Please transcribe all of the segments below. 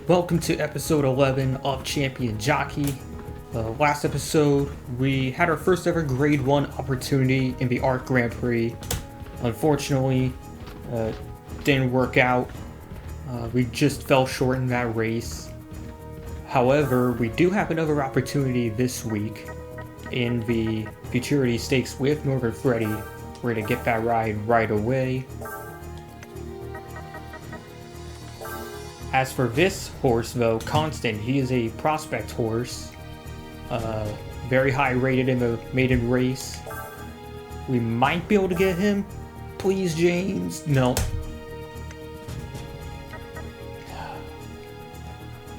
Welcome to episode 11 of Champion Jockey. Last episode, we had our first ever Grade 1 opportunity in the Arc Grand Prix. Unfortunately, didn't work out. We just fell short in that race. However, we do have another opportunity this week in the Futurity Stakes with Northern Freddy. We're going to get that ride right away. As for this horse, though, Constant, he is a prospect horse. Very high rated in the maiden race. We might be able to get him. Please, James. No.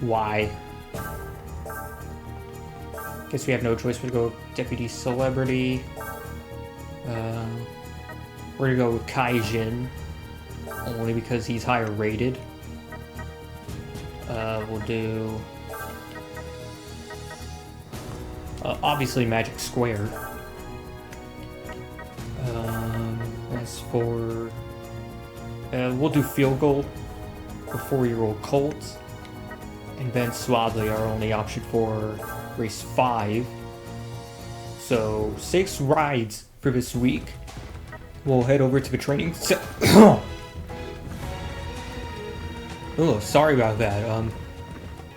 Why? Guess we have no choice but to go Deputy Celebrity. We're gonna go with Kaijin, only because he's higher rated. We'll do obviously Magic Square. As for we'll do Field Goal for 4-year-old Colt, and then Swadley our only option for race 5. So 6 rides for this week. We'll head over to the training. Oh, sorry about that.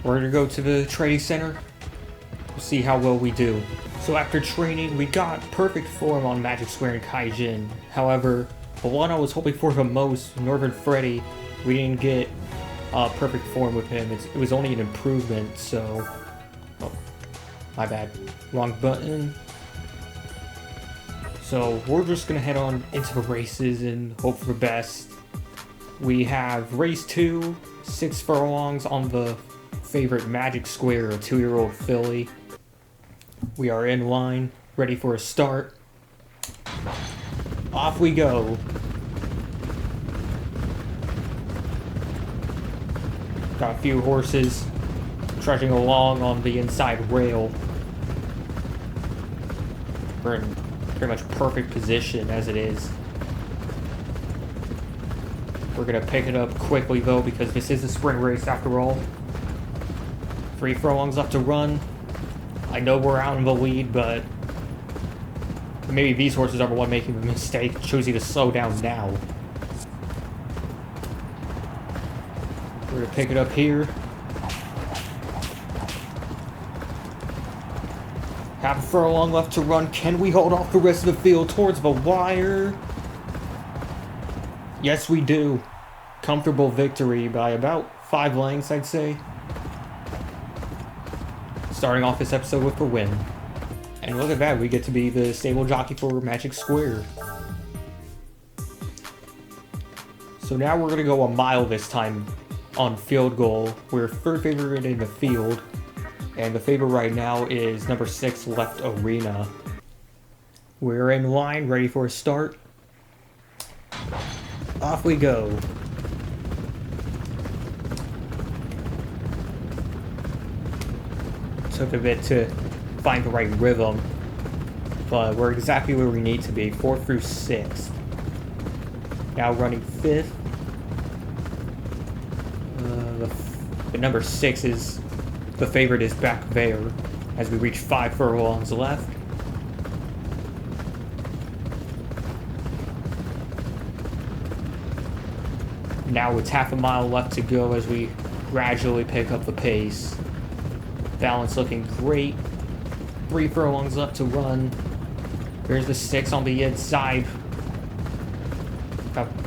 We're gonna go to the training center. We'll see how well we do. So after training, we got perfect form on Magic Square and Kaijin. However, the one I was hoping for the most, Northern Freddy, we didn't get perfect form with him. It was only an improvement, so... Oh, my bad. Wrong button. So we're just gonna head on into the races and hope for the best. We have race 2, 6 furlongs on the favorite Magic Square, a 2-year-old filly. We are in line, ready for a start. Off we go. Got a few horses trudging along on the inside rail. We're in pretty much perfect position as it is. We're gonna pick it up quickly though, because this is a sprint race after all. 3 furlongs left to run. I know we're out in the lead, but maybe these horses are the one making the mistake, choosing to slow down now. We're gonna pick it up here. Half a furlong left to run. Can we hold off the rest of the field towards the wire? Yes, we do. Comfortable victory by about 5 lengths, I'd say. Starting off this episode with a win. And look at that, we get to be the stable jockey for Magic Square. So now we're going to go a mile this time on Field Goal. We're third favorite in the field. And the favorite right now is number 6, Left Arena. We're in line, ready for a start. Off we go. Took a bit to find the right rhythm, but we're exactly where we need to be, 4th through 6th. Now running 5th. The number 6 is, the favorite is back there, as we reach 5 furlongs left. Now it's half a mile left to go as we gradually pick up the pace. Balance looking great. 3 furlongs left to run. There's the 6 on the inside.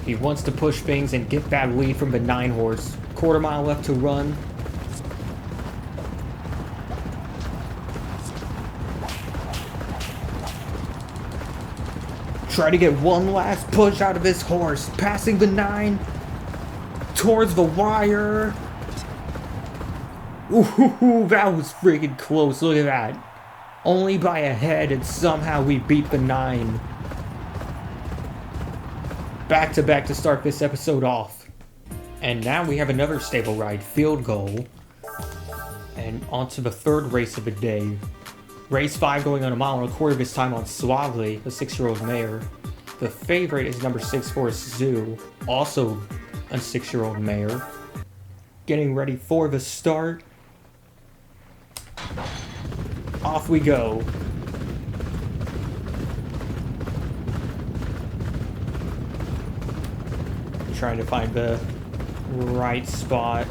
He wants to push things and get that lead from the 9 horse. Quarter mile left to run. Try to get one last push out of this horse. Passing the 9. Towards the wire. Ooh, that was freaking close. Look at that. Only by a head, and somehow we beat the 9. Back to back to start this episode off. And now we have another stable ride, Field Goal. And on to the 3rd race of the day. Race 5 going on a mile and a quarter this time on Swadley, the 6-year-old mare. The favorite is number 6, Forest Zoo, also a 6-year-old mare. getting ready for the start. Off we go. Trying to find the right spot.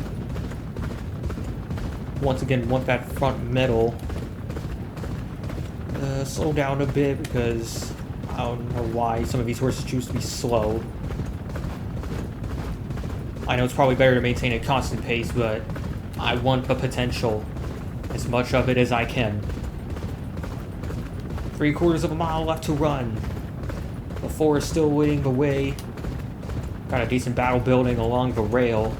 Once again, want that front middle. Slow down a bit because I don't know why some of these horses choose to be slow. I know it's probably better to maintain a constant pace, but I want the potential, as much of it as I can. 3/4 of a mile left to run. The 4 is still leading the way. Got a decent battle building along the rail.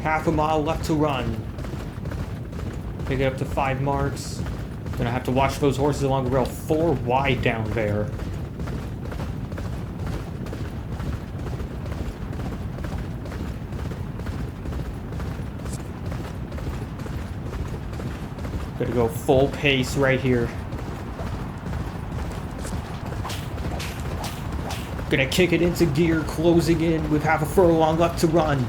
Half a mile left to run. Pick it up to 5 marks. Gonna have to watch those horses along the rail. 4 wide down there. Gonna go full pace right here. Gonna kick it into gear, closing in with half a furlong left to run.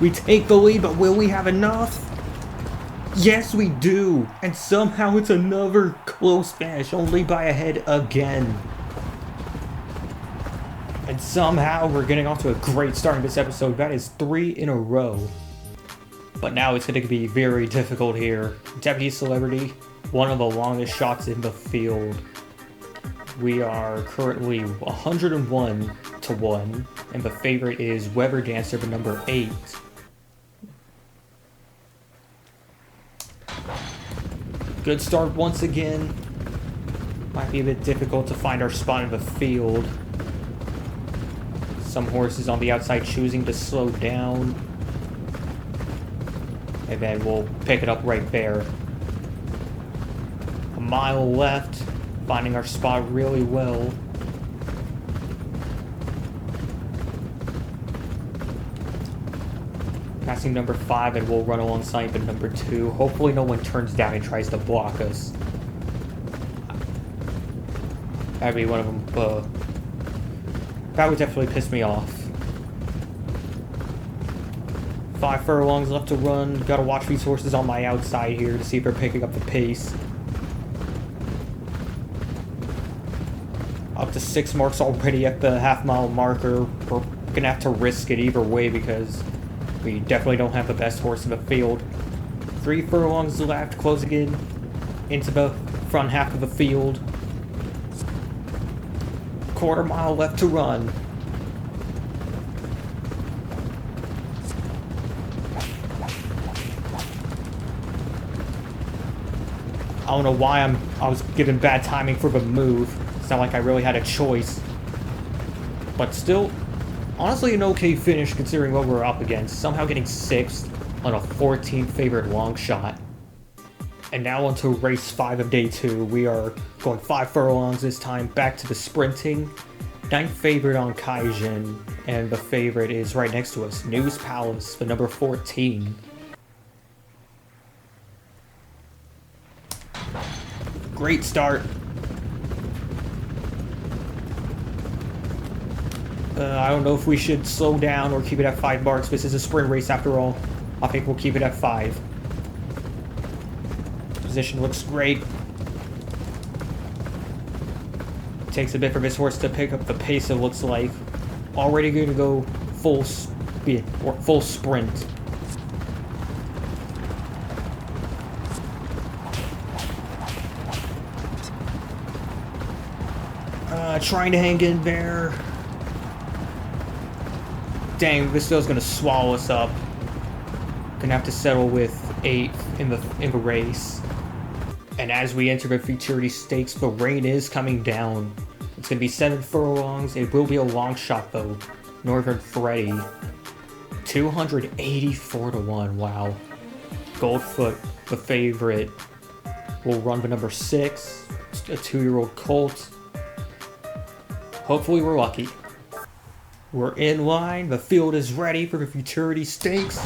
We take the lead, but will we have enough? Yes, we do. And somehow it's another close finish, only by a head again. And somehow we're getting off to a great start in this episode. That is 3 in a row. But now it's going to be very difficult here. Deputy Celebrity, one of the longest shots in the field. We are currently 101 to 1, and the favorite is Weber Dancer, the number 8. Good start once again. Might be a bit difficult to find our spot in the field. Some horses on the outside choosing to slow down. And then we'll pick it up right there. A mile left. Finding our spot really well. Passing number 5, and we'll run alongside the number 2. Hopefully no one turns down and tries to block us. That'd be one of them. That would definitely piss me off. 5 furlongs left to run. Gotta watch these horses on my outside here to see if they're picking up the pace. Up to 6 marks already at the half-mile marker. We're gonna have to risk it either way because we definitely don't have the best horse in the field. 3 furlongs left, closing in into the front half of the field. 1/4 mile left to run. I don't know why I was given bad timing for the move. It's not like I really had a choice. But still, honestly an okay finish considering what we're up against. Somehow getting 6th on a 14th favored long shot. And now on to race 5 of day 2. We are going 5 furlongs this time, back to the sprinting. 9th favorite on Kaijin, and the favorite is right next to us, News Palace, the number 14. Great start. I don't know if we should slow down or keep it at 5 marks. This is a sprint race after all. I think we'll keep it at 5. Position looks great. Takes a bit for this horse to pick up the pace, it looks like. Already going to go full speed, or full sprint. Trying to hang in there. Dang, this field's gonna swallow us up. Gonna have to settle with 8th in the race. And as we enter the Futurity Stakes, the rain is coming down. It's gonna be 7 furlongs. It will be a long shot though. Northern Freddy. 284 to 1. Wow. Goldfoot, the favorite, will run the number 6. A 2-year-old colt. Hopefully we're lucky. We're in line. The field is ready for the Futurity Stakes.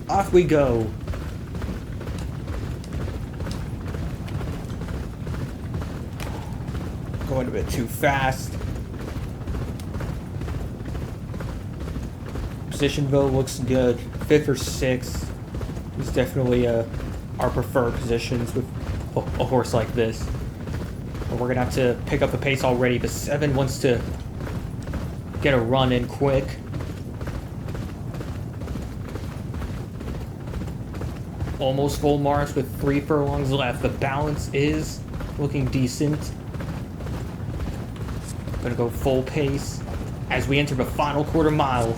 Off we go. going a bit too fast. Position though looks good. 5th or 6th is definitely our preferred positions with a horse like this. But we're gonna have to pick up the pace already. The 7 wants to get a run in quick. Almost full march with 3 furlongs left. The balance is looking decent. Gonna go full pace as we enter the final quarter mile.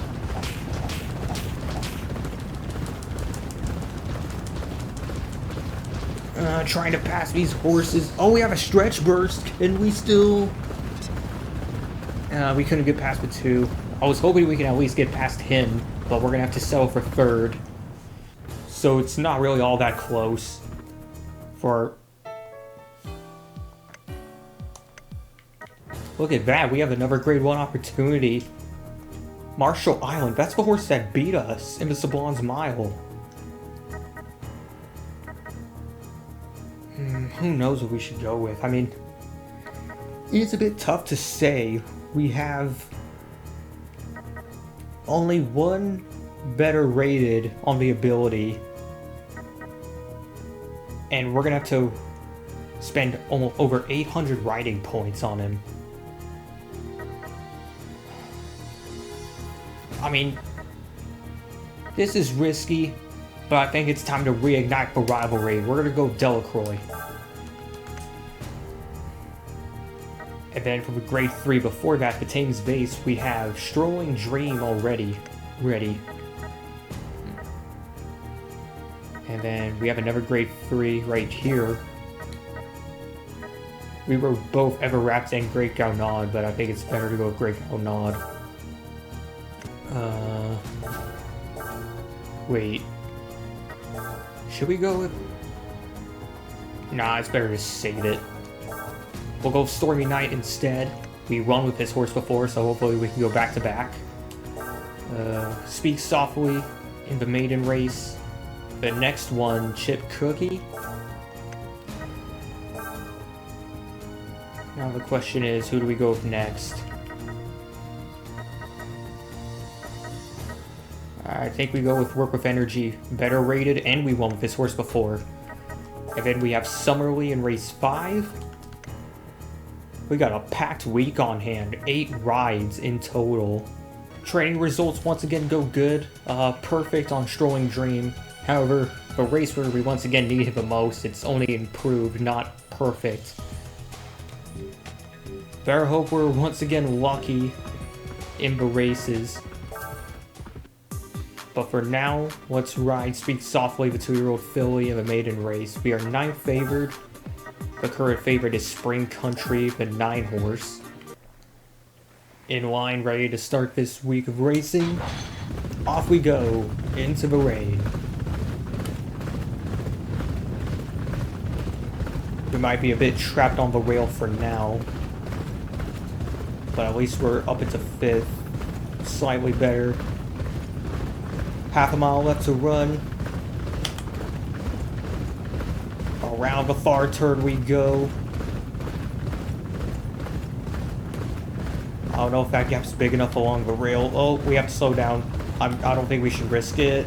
Trying to pass these horses. Oh, we have a stretch burst, and we still... we couldn't get past the 2. I was hoping we could at least get past him, but we're gonna have to settle for 3rd. So it's not really all that close for... Look at that, we have another grade 1 opportunity. Marshall Island, that's the horse that beat us in the Sablon's Mile. Who knows what we should go with? I mean, it's a bit tough to say. We have only one better rated on the ability, and we're gonna have to spend almost over 800 riding points on him. I mean, this is risky, but I think it's time to reignite the rivalry. We're gonna go Delacroix. And then from grade 3 before that, the Thames Vase, we have Strolling Dream already ready. And then we have another grade 3 right here. We were both Everwrapped and Great Gaunod, but I think it's better to go with Great Gaunod. Wait. Should we go with... Nah, it's better to save it. We'll go Stormy Night instead. We run with this horse before, so hopefully we can go back to back. Speak Softly in the maiden race. The next one, Chip Cookie. Now the question is, who do we go with next? I think we go with Work with Energy, better rated, and we won with this horse before. And then we have Summerly in race 5. We got a packed week on hand, 8 rides in total. Training results once again go good, perfect on Strolling Dream. However, the race where we once again needed the most, it's only improved, not perfect. Better hope we're once again lucky in the races. But for now, let's ride Speak Softly, the 2-year-old filly in the maiden race. We are 9th favored. The current favorite is Spring Country, the 9 horse. In line, ready to start this week of racing. Off we go into the rain. We might be a bit trapped on the rail for now, but at least we're up into 5th. Slightly better. Half a mile left to run. Around the far turn we go. I don't know if that gap's big enough along the rail. Oh, we have to slow down. I don't think we should risk it.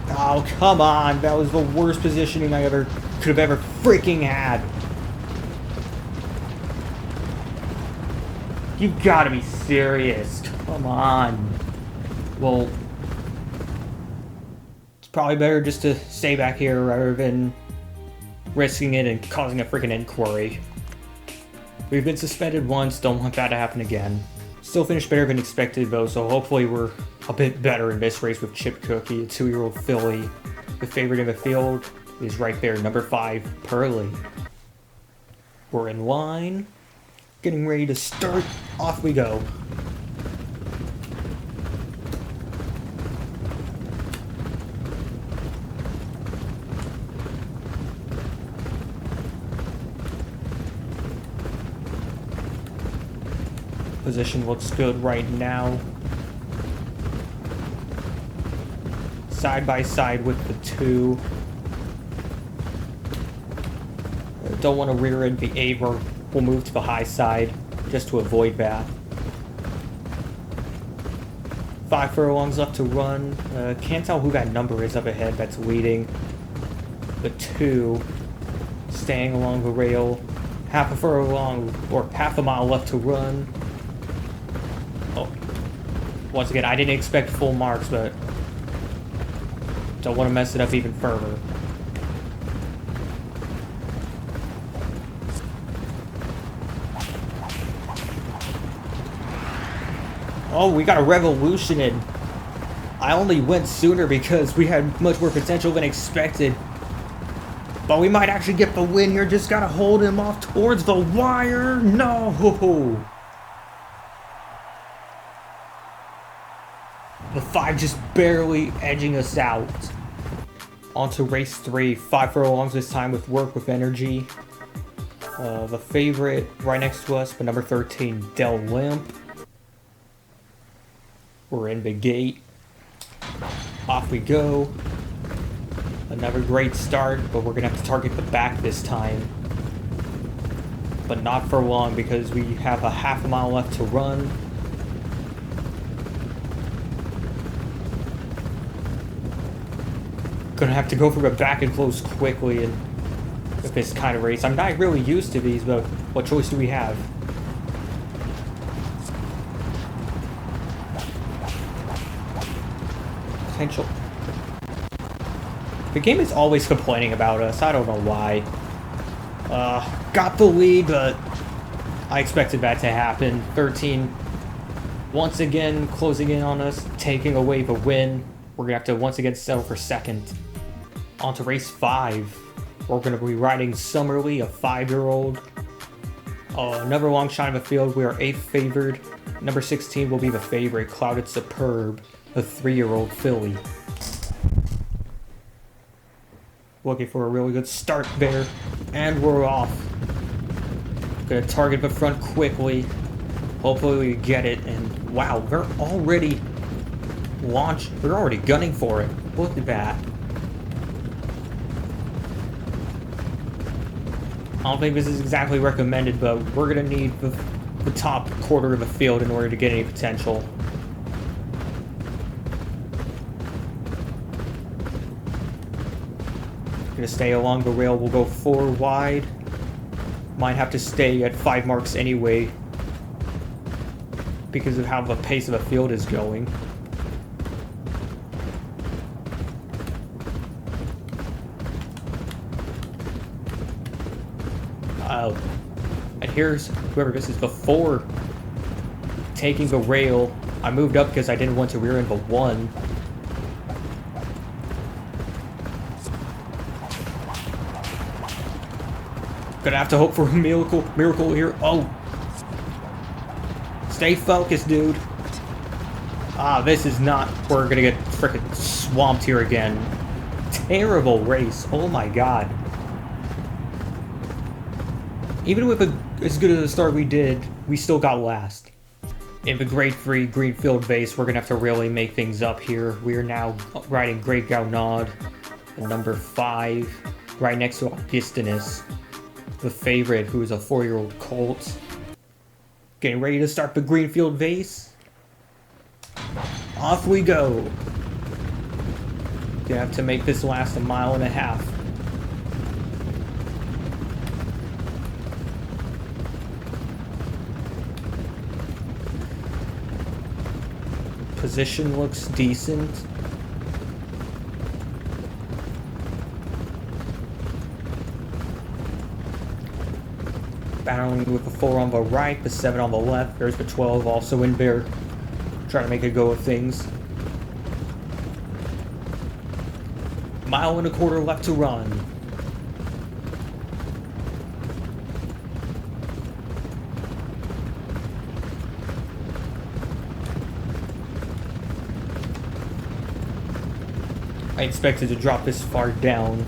Oh, come on. That was the worst positioning I could have ever freaking had. You gotta be serious. Come on. Well, it's probably better just to stay back here rather than risking it and causing a freaking inquiry. We've been suspended once, don't want that to happen again. Still finished better than expected though, so hopefully we're a bit better in this race with Chip Cookie, a 2-year-old filly. The favorite in the field is right there, number 5, Pearly. We're in line, getting ready to start, off we go. Position looks good right now. side by side with the 2. Don't want to rear end the 8. We'll move to the high side just to avoid that. 5 furlongs left to run. Can't tell who that number is up ahead that's leading. The 2 staying along the rail. Half a furlong or half a mile left to run. Oh, once again, I didn't expect full marks, but don't want to mess it up even further. Oh, we got a revolution in. I only went sooner because we had much more potential than expected. But we might actually get the win here. Just gotta hold him off towards the wire. No! The 5 just barely edging us out. On to race 3. 5 furlongs this time with Work With Energy. The favorite right next to us, but number 13, Gallop. We're in the gate. Off we go. Another great start, but we're gonna have to target the back this time. But not for long because we have a half a mile left to run. Gonna have to go for the back and close quickly and with this kind of race. I'm not really used to these, but what choice do we have? Potential. The game is always complaining about us. I don't know why. Got the lead, but I expected that to happen. 13 once again closing in on us, taking away the win. We're gonna have to once again settle for second. On to race 5. We're gonna be riding Summerly, a 5-year-old. Another long shot of the field. We are 8th favored. Number 16 will be the favorite, Clouded Superb, a 3-year-old filly. Looking for a really good start there. And we're off. Gonna target the front quickly. Hopefully we get it. And wow, they're already launched. They're already gunning for it. Look at that. I don't think this is exactly recommended, but we're gonna need the top quarter of the field in order to get any potential. Gonna stay along the rail. We'll go 4 wide. Might have to stay at 5 marks anyway because of how the pace of the field is going. And here's whoever this is before taking the rail. I moved up because I didn't want to rear end the 1. Gonna have to hope for a miracle here. Oh! Stay focused, dude. This is not... We're gonna get frickin' swamped here again. Terrible race. Oh my god. Even with as good as a start we did, we still got last. In the Grade 3 Greenfield base, we're gonna have to really make things up here. We are now riding Great Gaunod, number 5, right next to Augustinus, the favorite, who is a 4-year-old colt. Getting ready to start the Greenfield base. Off we go. Gonna have to make this last a mile and a half. Position looks decent. Battling with the 4 on the right, the 7 on the left. There's the 12 also in there, trying to make a go of things. 1.25 miles left to run. I expected to drop this far down,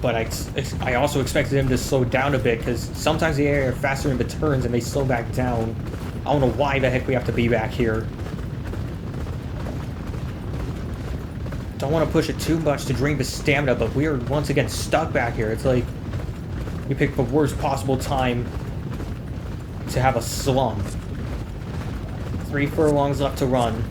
but I also expected him to slow down a bit, because sometimes the air are faster in the turns and they slow back down. I don't know why the heck we have to be back here. Don't want to push it too much to drain the stamina, but we are once again stuck back here. It's like we picked the worst possible time to have a slump. 3 furlongs left to run.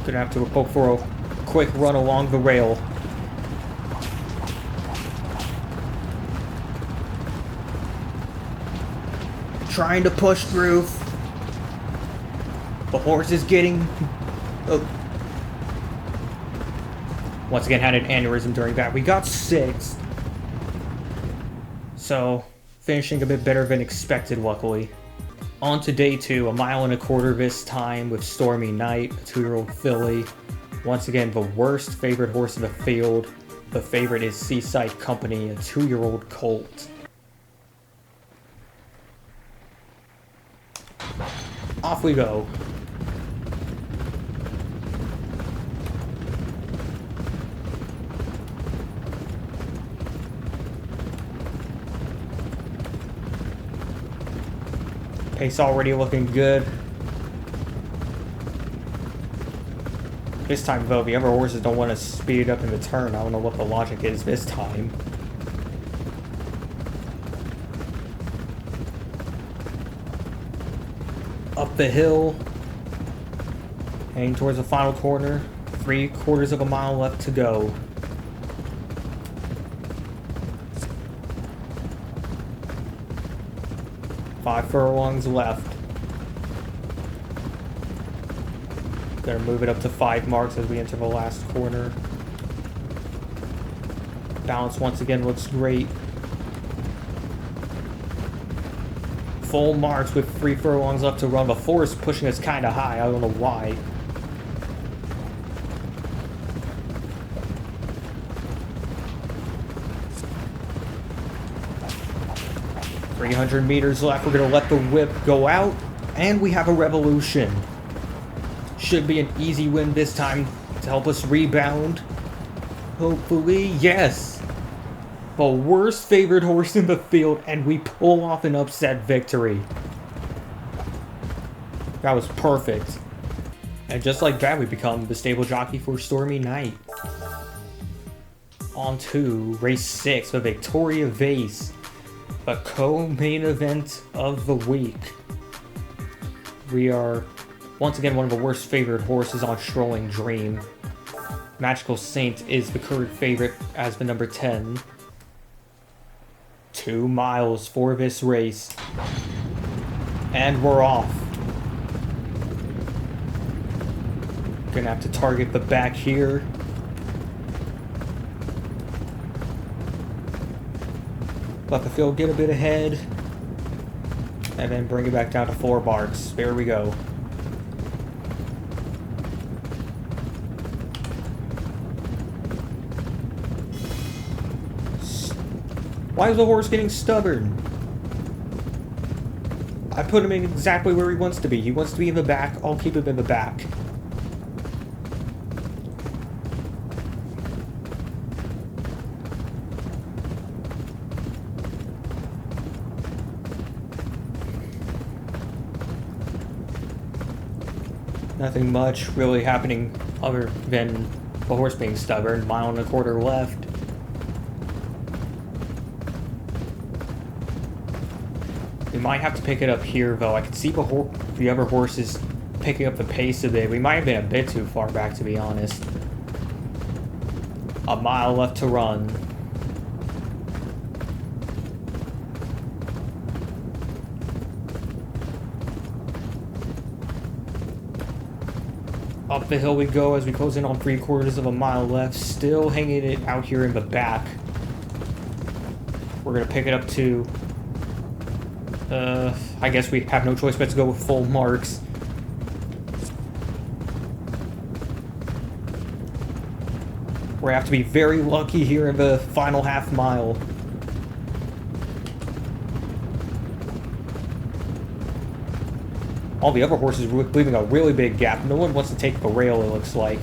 Gonna have to hope for a quick run along the rail. Trying to push through. The horse is getting... Oh. Once again had an aneurysm during that. We got 6th. So, finishing a bit better than expected, luckily. On to day 2, 1.25 miles this time with Stormy Night, a 2-year-old filly. Once again, the worst favorite horse in the field. The favorite is Seaside Company, a 2-year-old colt. Off we go. Pace already looking good. This time though, the other horses don't want to speed it up in the turn. I don't know what the logic is this time. Up the hill. Heading towards the final corner. 3/4 of a mile left to go. Five furlongs left. Gonna move it up to 5 marks as we enter the last corner. Balance once again looks great. Full marks with 3 furlongs left to run. The 4 is pushing us kind of high. I don't know why. $300 left. We're going to let the whip go out. And we have a revolution. Should be an easy win this time to help us rebound. Hopefully, yes. The worst favored horse in the field, and we pull off an upset victory. That was perfect. And just like that, we become the stable jockey for Stormy Night. On to race 6, the Victoria Vase. The co-main event of the week. We are once again one of the worst favored horses on Strolling Dream. Magical Saint is the current favorite as the number 10. 2 miles for this race. And we're off. Gonna have to target the back here. Let the field get a bit ahead. And then bring it back down to 4 marks. There we go. Why is the horse getting stubborn? I put him in exactly where he wants to be. He wants to be in the back. I'll keep him in the back. Nothing much really happening other than the horse being stubborn. 1.25 miles left. We might have to pick it up here, though. I can see the other horses picking up the pace a bit. We might have been a bit too far back, to be honest. 1 mile left to run. Up the hill we go as we close in on 3/4 of a mile left. Still hanging it out here in the back. We're going to pick it up to... I guess we have no choice but to go with full marks. We have to be very lucky here in the final half mile. All the other horses are leaving a really big gap. No one wants to take the rail, it looks like.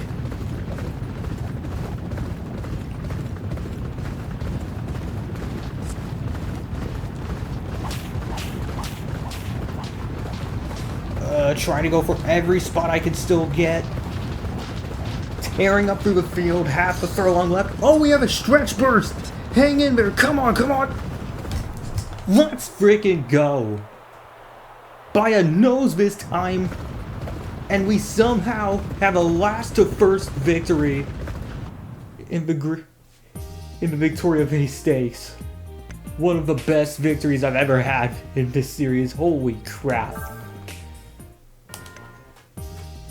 trying to go for every spot I can still get. Tearing up through the field, half the furlong left. Oh, we have a stretch burst! Hang in there, come on, come on! Let's freaking go! By a nose this time, and we somehow have a last to first victory in the Victoria Vase Stakes. One of the best victories I've ever had in this series. Holy crap.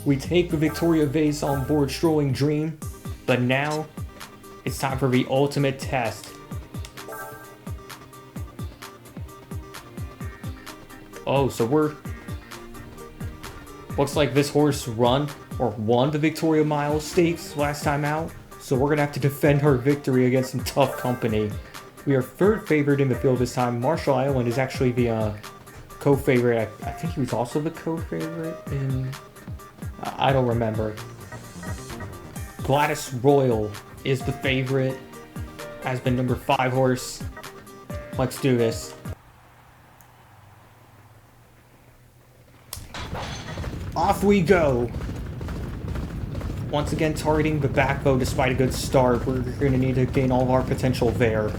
We take the Victoria Vase on board Strolling Dream, but now it's time for the ultimate test. Oh, so looks like this horse won the Victoria Mile Stakes last time out, so we're gonna have to defend her victory against some tough company. We are third favored in the field this time. Marshall Island is actually the co-favorite. I think he was also the co-favorite in... I don't remember. Gladys Royal is the favorite. Has been number 5 horse. Let's do this. Off we go. Once again targeting the back bow despite a good start. We're going to need to gain all of our potential there.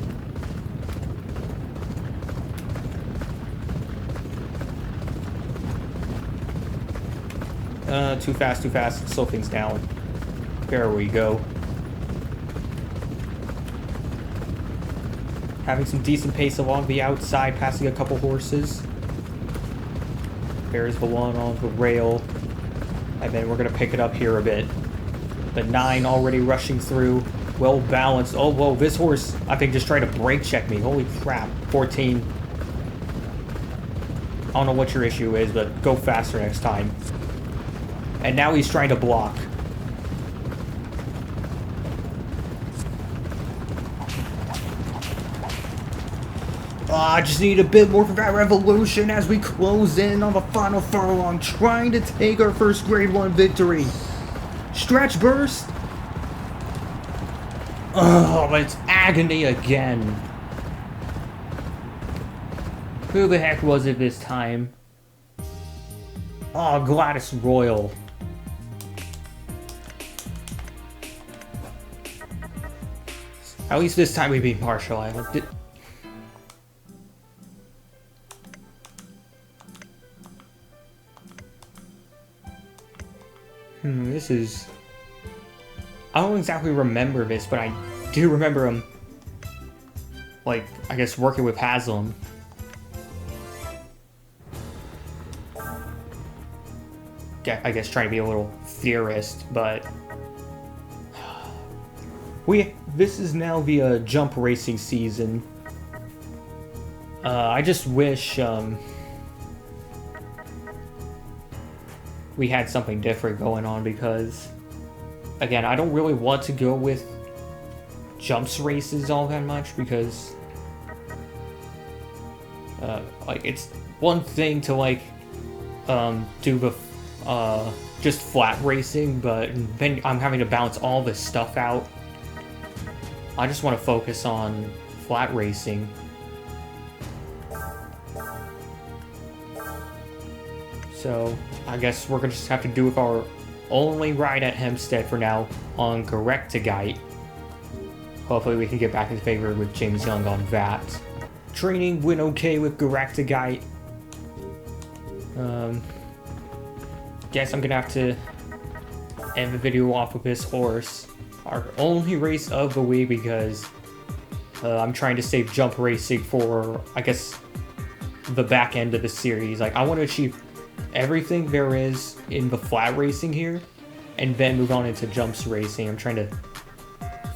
Too fast, slow things down. There we go. Having some decent pace along the outside, passing a couple horses. There's the one on the rail. And then we're going to pick it up here a bit. The 9 already rushing through. Well balanced. Oh, whoa, this horse, I think, just tried to brake check me. Holy crap. 14. I don't know what your issue is, but go faster next time. And now he's trying to block. I just need a bit more for that revolution as we close in on the final furlong, trying to take our first Grade 1 victory. Stretch burst. Oh, but it's agony again. Who the heck was it this time? Oh, Gladys Royal. At least this time we beat Marshall Island. This is... I don't exactly remember this, but I do remember him, like, I guess working with Haslam. I guess trying to be a little theorist, but... This is now the jump racing season. I just wish we had something different going on because, again, I don't really want to go with jumps races all that much because, like, it's one thing to, like, do the, just flat racing, but then I'm having to balance all this stuff out. I just want to focus on flat racing. So, I guess we're going to just have to do with our only ride at Hempstead for now on Gate. Hopefully we can get back in favor with James Young on that. Training went okay with Gate. Guess I'm going to have to end the video off with this horse. Our only race of the week because I'm trying to save jump racing for, I guess, the back end of the series. Like, I want to achieve everything there is in the flat racing here and then move on into jumps racing. I'm trying to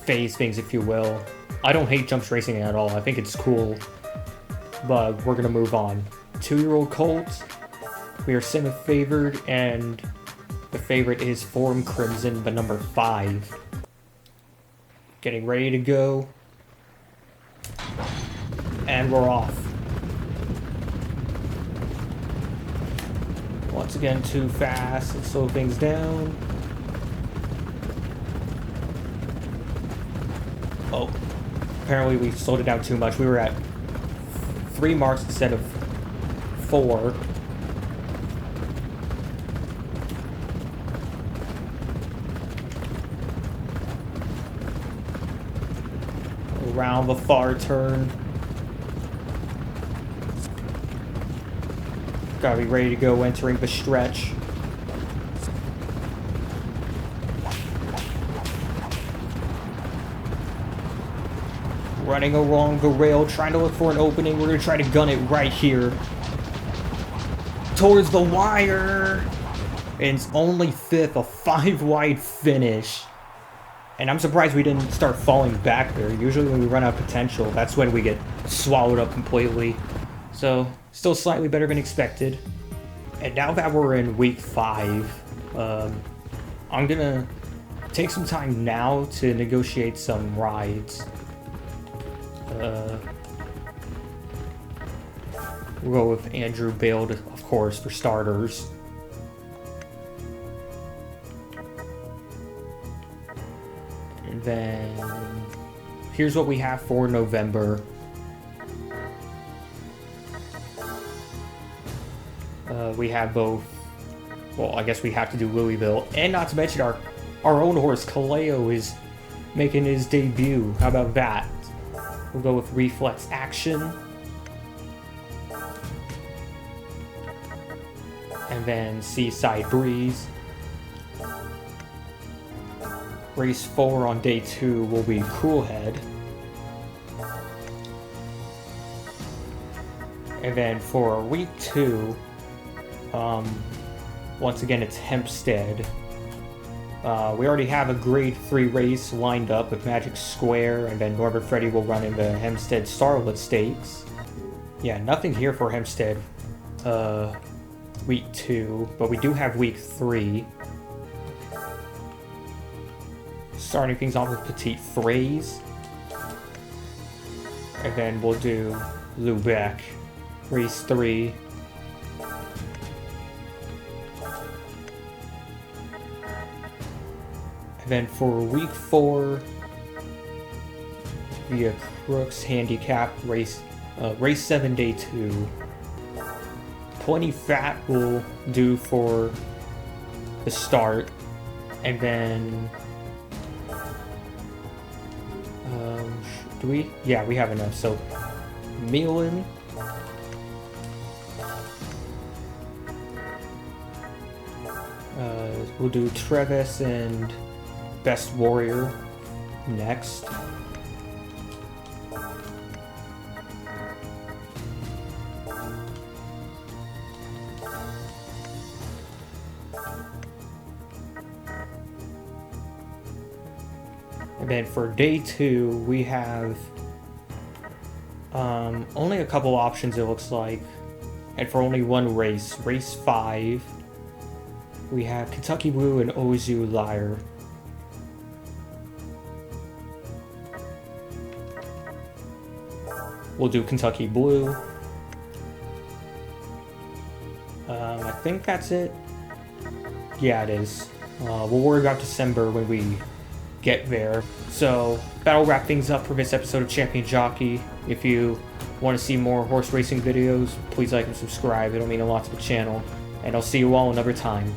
phase things, if you will. I don't hate jumps racing at all. I think it's cool, but we're going to move on. 2-year-old colt. We are semi-favored, and the favorite is Forum Crimson, the number 5. Getting ready to go. And we're off. Once again, too fast. Let's slow things down. Oh. Apparently we slowed it down too much. We were at 3 marks instead of 4. around the far turn. Gotta be ready to go entering the stretch. Running along the rail, trying to look for an opening. We're gonna try to gun it right here. Towards the wire! And it's only 5th, a 5-wide finish. And I'm surprised we didn't start falling back there. Usually when we run out of potential, that's when we get swallowed up completely. So, still slightly better than expected. And now that we're in week 5, I'm gonna take some time now to negotiate some rides. We'll go with Andrew Bailed, of course, for starters. And then here's what we have for November. We have both. Well, I guess we have to do Louisville, and not to mention our own horse Kaleo is making his debut. How about that? We'll go with Reflex Action. And then Seaside Breeze. Race 4 on day 2 will be Coolhead. And then for week 2, once again it's Hempstead. We already have a grade 3 race lined up with Magic Square, and then Northern Freddy will run in the Hempstead Starlet Stakes. Yeah, nothing here for Hempstead week 2, but we do have week 3. Starting things off with Petite Phrase. And then we'll do Lubeck, race 3. And then for week 4, via Crooks Handicap, race 7, day 2. Plenty Fat will do for the start. And then do we? Yeah, we have enough. So Milan, we'll do Trevis and Best Warrior next. And then for day 2, we have only a couple options, it looks like. And for only one race, race 5, we have Kentucky Blue and Ozu Lyre. We'll do Kentucky Blue. I think that's it. Yeah, it is. We'll worry about December when we get there. So that'll wrap things up for this episode of Champion Jockey. If you want to see more horse racing videos, please like and subscribe. It'll mean a lot to the channel. And I'll see you all another time.